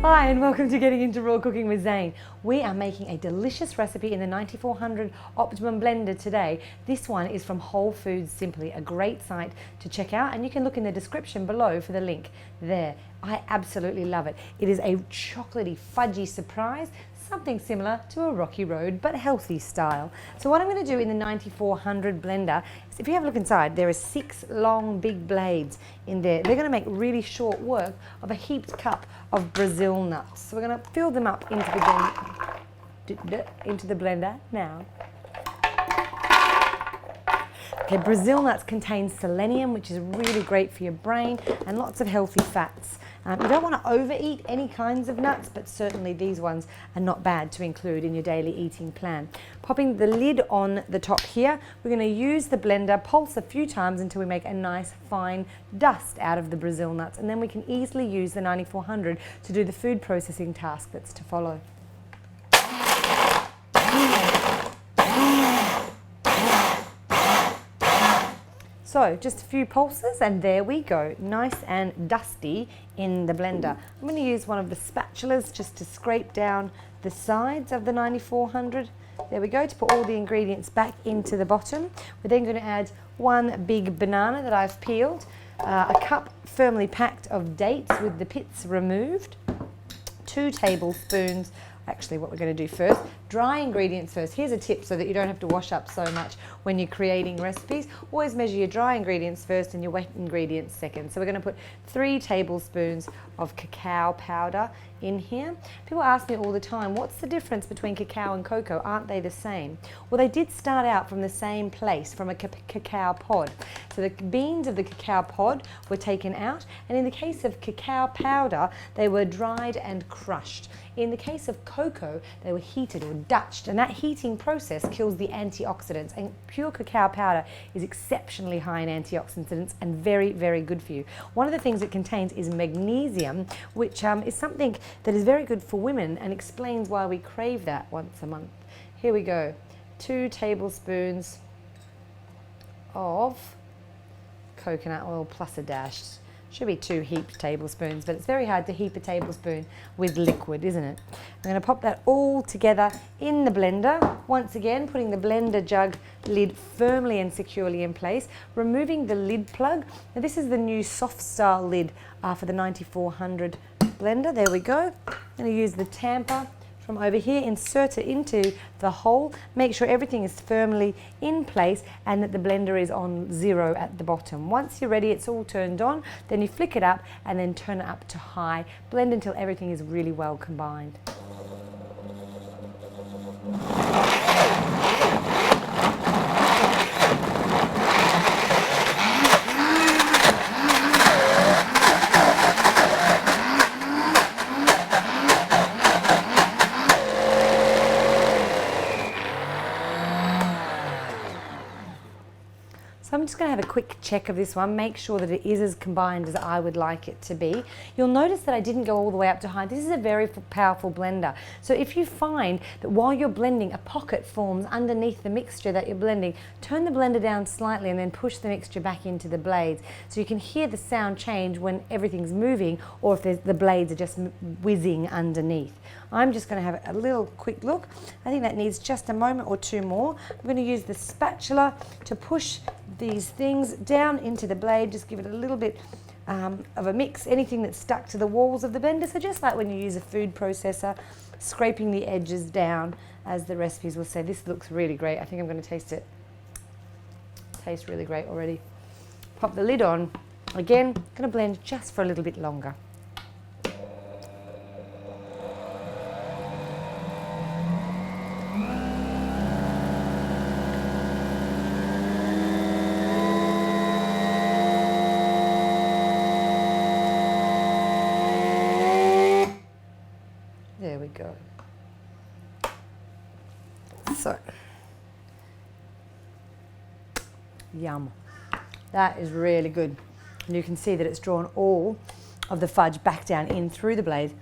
Hi and welcome to Getting Into Raw Cooking with Zane. We are making a delicious recipe in the 9400 Optimum blender today. This one is from Whole Foods Simply, a great site to check out, and you can look in the description below for the link there. I absolutely love it. It is a chocolatey, fudgy surprise, something similar to a Rocky Road but healthy style. So what I'm going to do in the 9400 blender is, if you have a look inside, there are 6 long big blades in there. They're going to make really short work of a heaped cup of Brazil nuts. So we're going to fill them up into the blender now. Okay, Brazil nuts contain selenium, which is really great for your brain, and lots of healthy fats. You don't want to overeat any kinds of nuts, but certainly these ones are not bad to include in your daily eating plan. Popping the lid on the top here, we're going to use the blender, pulse a few times until we make a nice fine dust out of the Brazil nuts, and then we can easily use the 9400 to do the food processing task that's to follow. So just a few pulses and there we go, nice and dusty in the blender. I'm going to use one of the spatulas just to scrape down the sides of the 9400. There we go, to put all the ingredients back into the bottom. We're then going to add 1 big banana that I've peeled, a cup firmly packed of dates with the pits removed, 2 tablespoons. Actually, what we're going to do first, dry ingredients first. Here's a tip so that you don't have to wash up so much when you're creating recipes. Always measure your dry ingredients first and your wet ingredients second. So we're going to put 3 tablespoons of cacao powder in here. People ask me all the time, what's the difference between cacao and cocoa? Aren't they the same? Well, they did start out from the same place, from a cacao pod. So the beans of the cacao pod were taken out, and in the case of cacao powder, they were dried and crushed. In the case of cocoa, they were heated or Dutched, and that heating process kills the antioxidants, and pure cacao powder is exceptionally high in antioxidants and very, very good for you. One of the things it contains is magnesium, which is something that is very good for women and explains why we crave that once a month. Here we go, 2 tablespoons of coconut oil plus a dash. Should be 2 heaped tablespoons, but it's very hard to heap a tablespoon with liquid, isn't it? I'm going to pop that all together in the blender. Once again, putting the blender jug lid firmly and securely in place, removing the lid plug. Now this is the new soft style lid for the 9400 blender. There we go. I'm going to use the tamper from over here, insert it into the hole, make sure everything is firmly in place and that the blender is on 0 at the bottom. Once you're ready, it's all turned on, then you flick it up and then turn it up to high. Blend until everything is really well combined. So I'm just going to have a quick check of this one, make sure that it is as combined as I would like it to be. You'll notice that I didn't go all the way up to high. This is a very powerful blender. So if you find that while you're blending a pocket forms underneath the mixture that you're blending, turn the blender down slightly and then push the mixture back into the blades so you can hear the sound change when everything's moving or if the blades are just whizzing underneath. I'm just going to have a little quick look. I think that needs just a moment or 2 more. I'm going to use the spatula to push these things down into the blade, just give it a little bit of a mix, anything that's stuck to the walls of the blender. So just like when you use a food processor, scraping the edges down, as the recipes will say. This looks really great. I think I'm going to taste it. Tastes really great already. Pop the lid on. Again, going to blend just for a little bit longer. There we go. So, yum. That is really good. And you can see that it's drawn all of the fudge back down in through the blade,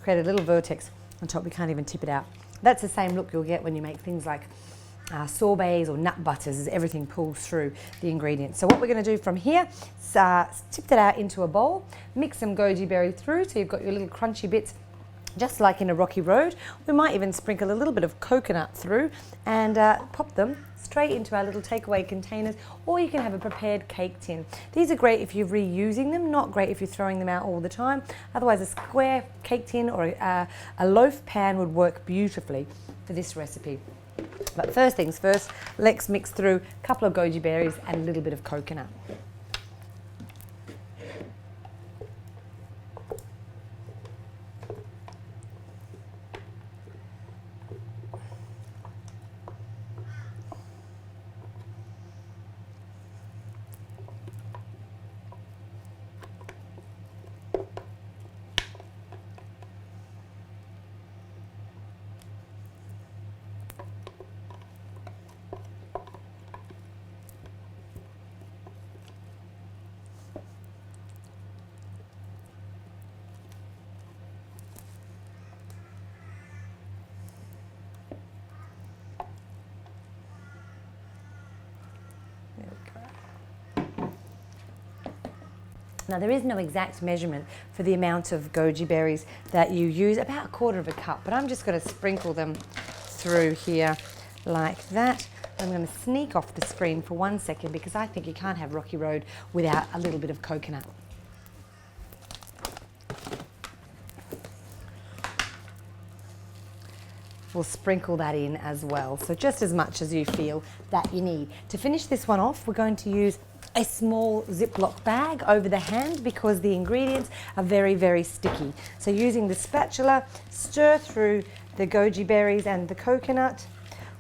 create a little vertex on top. We can't even tip it out. That's the same look you'll get when you make things like sorbets or nut butters, as everything pulls through the ingredients. So what we're going to do from here is tip that out into a bowl, mix some goji berry through so you've got your little crunchy bits Just like in a rocky road, we might even sprinkle a little bit of coconut through and pop them straight into our little takeaway containers, or you can have a prepared cake tin. These are great if you're reusing them, not great if you're throwing them out all the time. Otherwise, a square cake tin or a loaf pan would work beautifully for this recipe. But first things first, let's mix through a couple of goji berries and a little bit of coconut. Now there is no exact measurement for the amount of goji berries that you use, about 1/4 cup, but I'm just going to sprinkle them through here like that. I'm going to sneak off the screen for 1 second because I think you can't have Rocky Road without a little bit of coconut. We'll sprinkle that in as well, so just as much as you feel that you need. To finish this one off, we're going to use a small Ziploc bag over the hand because the ingredients are very, very sticky. So using the spatula, stir through the goji berries and the coconut.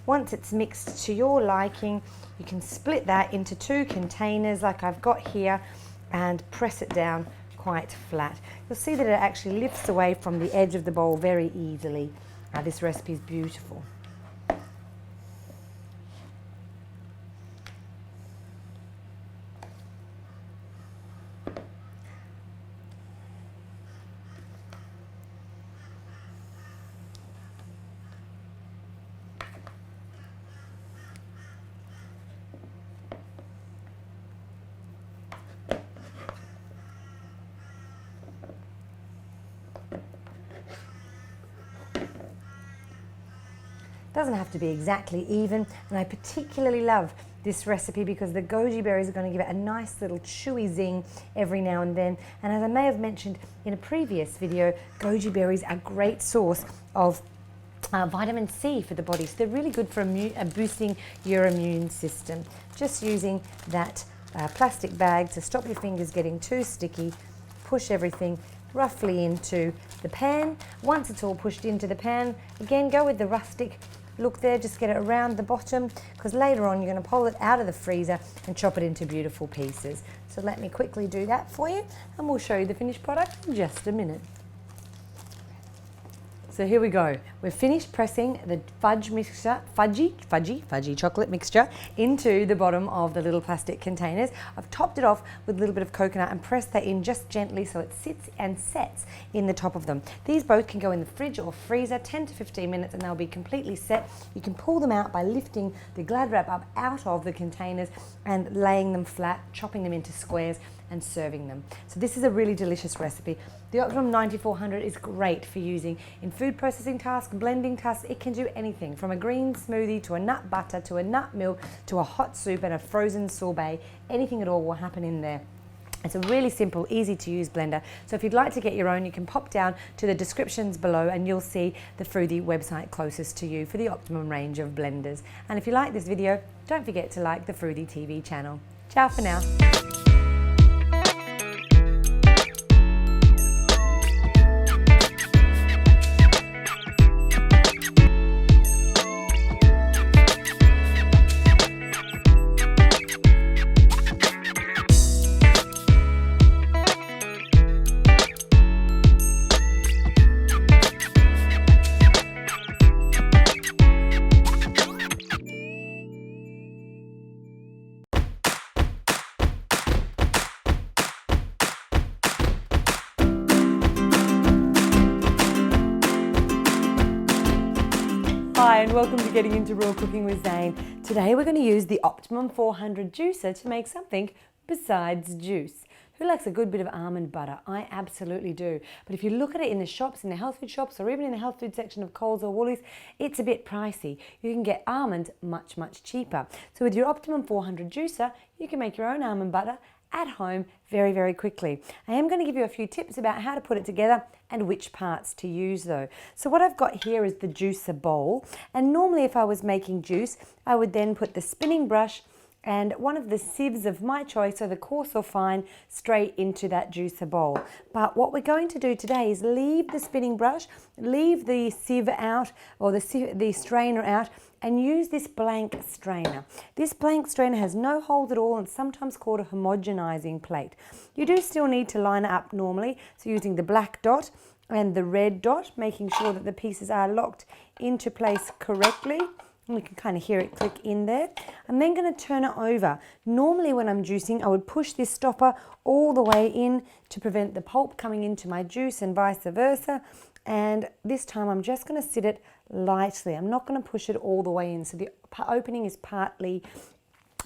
Once it's mixed to your liking, you can split that into 2 containers like I've got here and press it down quite flat. You'll see that it actually lifts away from the edge of the bowl very easily. Now this recipe is beautiful. Doesn't have to be exactly even, and I particularly love this recipe because the goji berries are going to give it a nice little chewy zing every now and then. And as I may have mentioned in a previous video, goji berries are a great source of vitamin C for the body, so they're really good for boosting your immune system. Just using that plastic bag to stop your fingers getting too sticky, push everything roughly into the pan. Once it's all pushed into the pan, again go with the rustic look there, just get it around the bottom because later on you're going to pull it out of the freezer and chop it into beautiful pieces. So let me quickly do that for you and we'll show you the finished product in just a minute. So here we go. We've finished pressing the fudgy chocolate mixture into the bottom of the little plastic containers. I've topped it off with a little bit of coconut and pressed that in just gently so it sits and sets in the top of them. These both can go in the fridge or freezer 10 to 15 minutes and they'll be completely set. You can pull them out by lifting the Glad wrap up out of the containers and laying them flat, chopping them into squares and serving them. So this is a really delicious recipe. The Optimum 9400 is great for using in food processing tasks, blending tasks. It can do anything from a green smoothie to a nut butter to a nut milk to a hot soup and a frozen sorbet. Anything at all will happen in there. It's a really simple, easy to use blender. So if you'd like to get your own, you can pop down to the descriptions below and you'll see the Fruity website closest to you for the optimum range of blenders. And if you like this video, don't forget to like the Fruity TV channel. Ciao for now. Hi and welcome to Getting Into Raw Cooking with Zane. Today we're going to use the Optimum 400 juicer to make something besides juice. Who likes a good bit of almond butter? I absolutely do. But if you look at it in the shops, in the health food shops, or even in the health food section of Coles or Woolies, it's a bit pricey. You can get almonds much, much cheaper. So with your Optimum 400 juicer, you can make your own almond butter at home very, very quickly. I am going to give you a few tips about how to put it together and which parts to use though. So what I've got here is the juicer bowl, and normally if I was making juice, I would then put the spinning brush and one of the sieves of my choice, so the coarse or fine, straight into that juicer bowl. But what we're going to do today is leave the spinning brush, leave the sieve out, or the strainer out, and use this blank strainer. This blank strainer has no holes at all and sometimes called a homogenizing plate. You do still need to line it up normally, so using the black dot and the red dot, making sure that the pieces are locked into place correctly. And you can kind of hear it click in there. I'm then going to turn it over. Normally when I'm juicing, I would push this stopper all the way in to prevent the pulp coming into my juice and vice versa. And this time I'm just going to sit it lightly. I'm not going to push it all the way in. So the opening is partly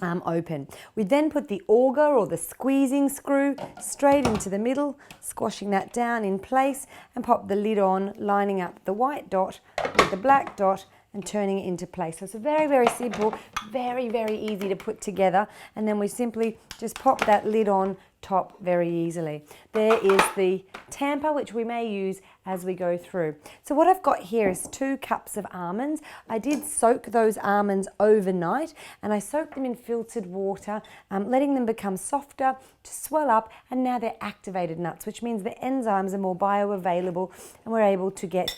open. We then put the auger or the squeezing screw straight into the middle, squashing that down in place, and pop the lid on, lining up the white dot with the black dot and turning it into place. So it's very, very simple, very, very easy to put together. And then we simply just pop that lid on top very easily. There is the tamper, which we may use as we go through. So what I've got here is 2 cups of almonds. I did soak those almonds overnight, and I soaked them in filtered water, letting them become softer to swell up, and now they're activated nuts, which means the enzymes are more bioavailable and we're able to get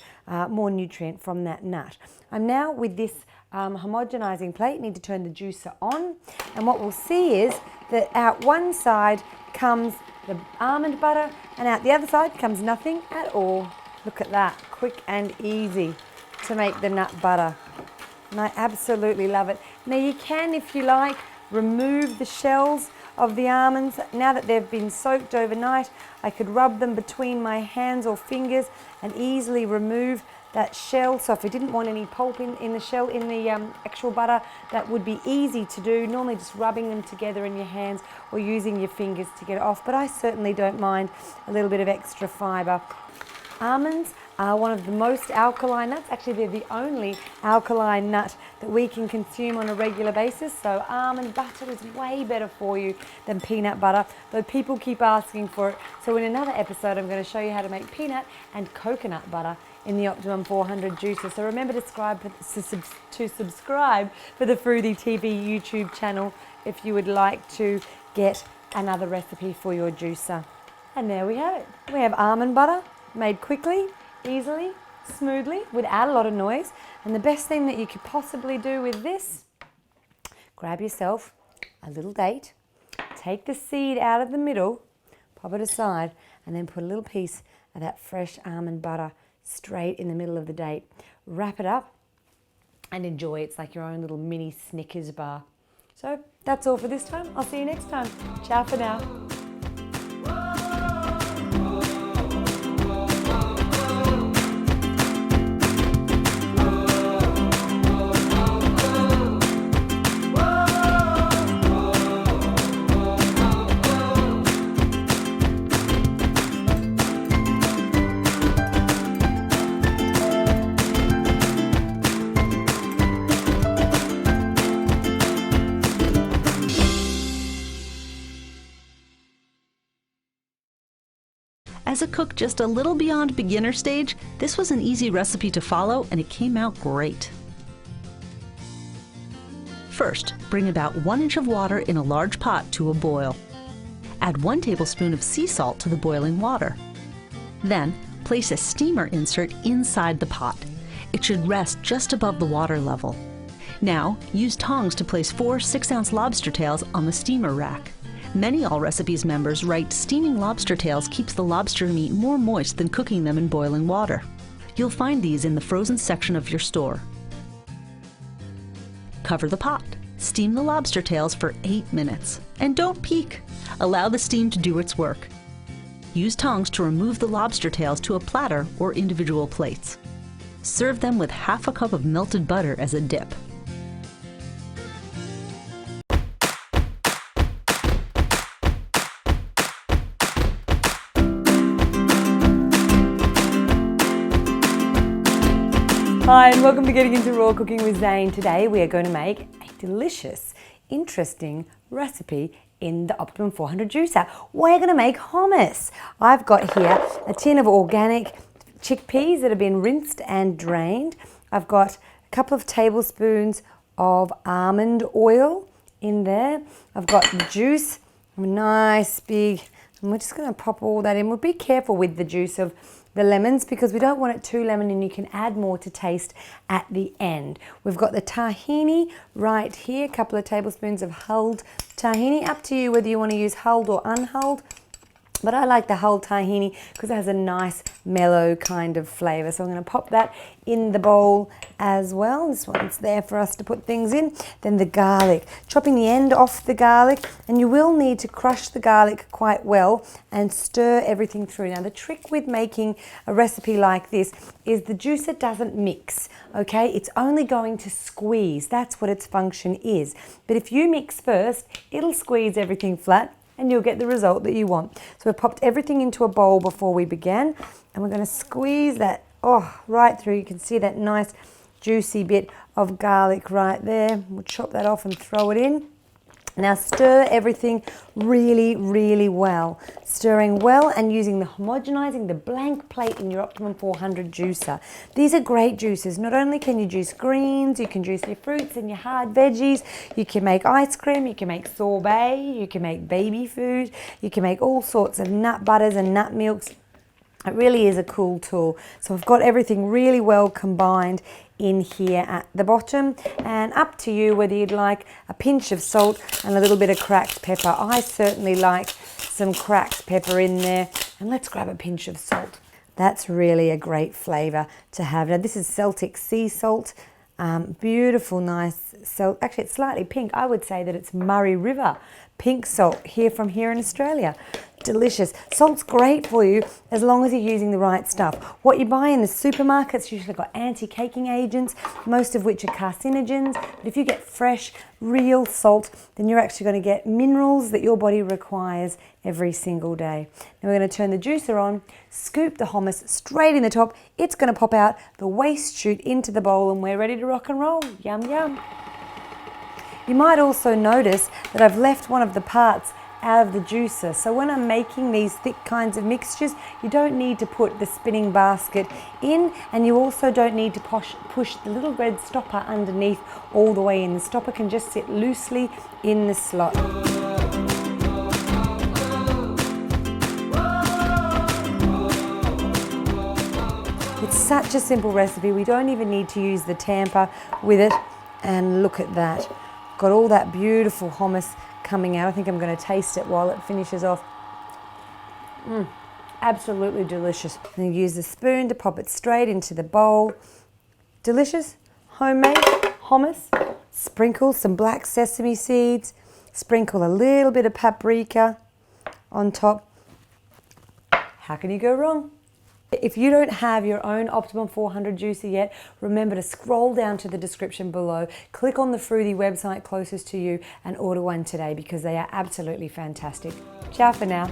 more nutrient from that nut. I'm now with this homogenizing plate, need to turn the juicer on, and what we'll see is that out one side comes the almond butter and out the other side comes nothing at all. Look at that, quick and easy to make the nut butter. And I absolutely love it. Now you can, if you like, remove the shells of the almonds. Now that they've been soaked overnight, I could rub them between my hands or fingers and easily remove that shell. So if I didn't want any pulp in the shell, in the actual butter, that would be easy to do, normally just rubbing them together in your hands or using your fingers to get it off, but I certainly don't mind a little bit of extra fibre. Almonds are one of the most alkaline nuts. Actually, they're the only alkaline nut that we can consume on a regular basis. So almond butter is way better for you than peanut butter, though people keep asking for it. So in another episode, I'm going to show you how to make peanut and coconut butter in the Optimum 400 juicer. So remember to subscribe for the Fruity TV YouTube channel if you would like to get another recipe for your juicer. And there we have it. We have almond butter made quickly, easily, smoothly, without a lot of noise. And the best thing that you could possibly do with this, grab yourself a little date, take the seed out of the middle, pop it aside, and then put a little piece of that fresh almond butter straight in the middle of the date. Wrap it up and enjoy. It's like your own little mini Snickers bar. So that's all for this time. I'll see you next time. Ciao for now. As a cook just a little beyond beginner stage, this was an easy recipe to follow and it came out great. First, bring about 1 inch of water in a large pot to a boil. Add 1 tablespoon of sea salt to the boiling water. Then, place a steamer insert inside the pot. It should rest just above the water level. Now, use tongs to place 4 6-ounce lobster tails on the steamer rack. Many All Recipes members write steaming lobster tails keeps the lobster meat more moist than cooking them in boiling water. You'll find these in the frozen section of your store. Cover the pot. Steam the lobster tails for 8 minutes. And don't peek. Allow the steam to do its work. Use tongs to remove the lobster tails to a platter or individual plates. Serve them with half a cup of melted butter as a dip. Hi and welcome to Getting Into Raw Cooking with Zane. Today we are going to make a delicious, interesting recipe in the Optimum 400 juicer. We're going to make hummus. I've got here a tin of organic chickpeas that have been rinsed and drained. I've got a couple of tablespoons of almond oil in there. I've got the juice, nice big, and we're just going to pop all that in. We'll be careful with the juice of the lemons because we don't want it too lemon, and you can add more to taste at the end. We've got the tahini right here, a couple of tablespoons of hulled tahini. Up to you whether you want to use hulled or unhulled. But I like the hulled tahini because it has a nice mellow kind of flavour. So I'm going to pop that in the bowl as well. This one's there for us to put things in. Then the garlic. Chopping the end off the garlic. And you will need to crush the garlic quite well and stir everything through. Now the trick with making a recipe like this is the juicer doesn't mix. Okay, it's only going to squeeze. That's what its function is. But if you mix first, it'll squeeze everything flat and you'll get the result that you want. So we've popped everything into a bowl before we began, and we're going to squeeze that right through. You can see that nice juicy bit of garlic right there. We'll chop that off and throw it in. Now stir everything really, really well. Stirring well and using the homogenizing, the blank plate in your Optimum 400 juicer. These are great juices. Not only can you juice greens, you can juice your fruits and your hard veggies, you can make ice cream, you can make sorbet, you can make baby food, you can make all sorts of nut butters and nut milks. It really is a cool tool. So I've got everything really well combined in here at the bottom, and up to you whether you'd like a pinch of salt and a little bit of cracked pepper. I certainly like some cracked pepper in there, and let's grab a pinch of salt. That's really a great flavour to have. Now this is Celtic sea salt, beautiful, nice salt. Actually, it's slightly pink. I would say that it's Murray River pink salt here in Australia. Delicious. Salt's great for you as long as you're using the right stuff. What you buy in the supermarkets usually got anti-caking agents, most of which are carcinogens. But if you get fresh, real salt, then you're actually going to get minerals that your body requires every single day. Now we're going to turn the juicer on, scoop the hummus straight in the top. It's going to pop out the waste chute into the bowl, and we're ready to rock and roll. Yum, yum. You might also notice that I've left one of the parts out of the juicer. So when I'm making these thick kinds of mixtures, you don't need to put the spinning basket in, and you also don't need to push the little red stopper underneath all the way in. The stopper can just sit loosely in the slot. It's such a simple recipe. We don't even need to use the tamper with it, and look at that. Got all that beautiful hummus coming out. I think I'm going to taste it while it finishes off. Absolutely delicious. And use the spoon to pop it straight into the bowl. Delicious, homemade hummus. Sprinkle some black sesame seeds. Sprinkle a little bit of paprika on top. How can you go wrong? If you don't have your own Optimum 400 juicer yet, remember to scroll down to the description below, click on the Fruity website closest to you and order one today because they are absolutely fantastic. Ciao for now.